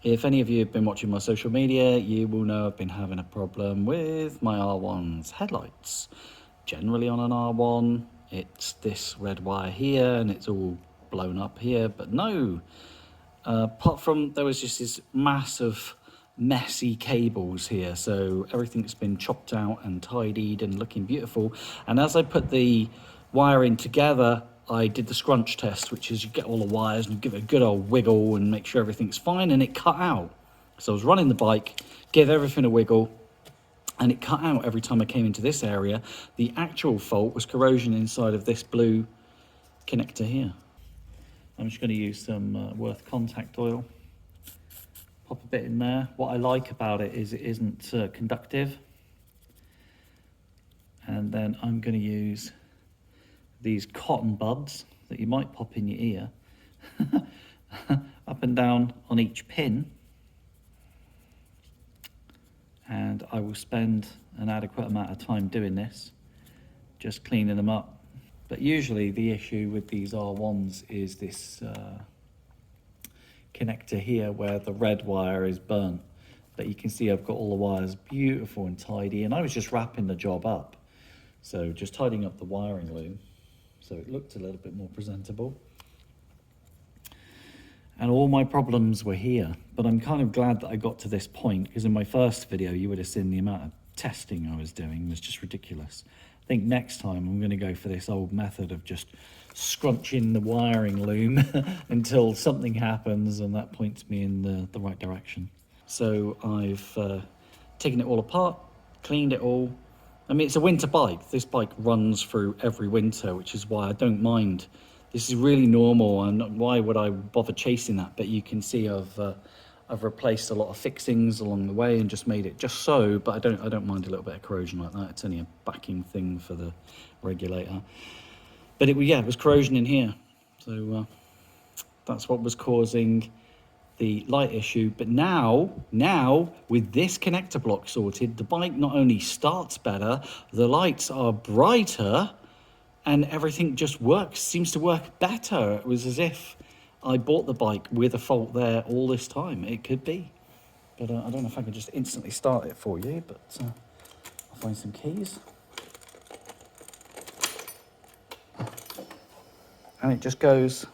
If any of you have been watching my social media, you will know I've been having a problem with my R1's headlights. Generally on an R1, it's this red wire here and it's all blown up here, but no. Apart from, there was just this mass of messy cables here, so everything's been chopped out and tidied and looking beautiful. And as I put the wiring together, I did the scrunch test, which is you get all the wires and you give it a good old wiggle and make sure everything's fine, and it cut out. So I was running the bike, give everything a wiggle, and it cut out every time I came into this area. The actual fault was corrosion inside of this blue connector here. I'm just going to use some Worth contact oil. Pop a bit in there. What I like about it is it isn't conductive. And then I'm going to use these cotton buds that you might pop in your ear up and down on each pin, and I will spend an adequate amount of time doing this, just cleaning them up. But usually the issue with these R1s is this connector here where the red wire is burnt, but you can see I've got all the wires beautiful and tidy, and I was just wrapping the job up, so just tidying up the wiring loom so it looked a little bit more presentable. And all my problems were here, but I'm kind of glad that I got to this point, because in my first video you would have seen the amount of testing I was doing was just ridiculous. I think next time I'm going to go for this old method of just scrunching the wiring loom until something happens and that points me in the right direction. So I've taken it all apart, cleaned it all. I mean, it's a winter bike. This bike runs through every winter, which is why I don't mind. This is really normal. Why would I bother chasing that? But you can see I've replaced a lot of fixings along the way and just made it just so. But I don't mind a little bit of corrosion like that. It's only a backing thing for the regulator. But it was corrosion in here. So that's what was causing the light issue. But now with this connector block sorted, the bike not only starts better, the lights are brighter, and everything just seems to work better. It was as if I bought the bike with a fault there all this time. It could be, but I don't know if I can just instantly start it for you, but I'll find some keys. And it just goes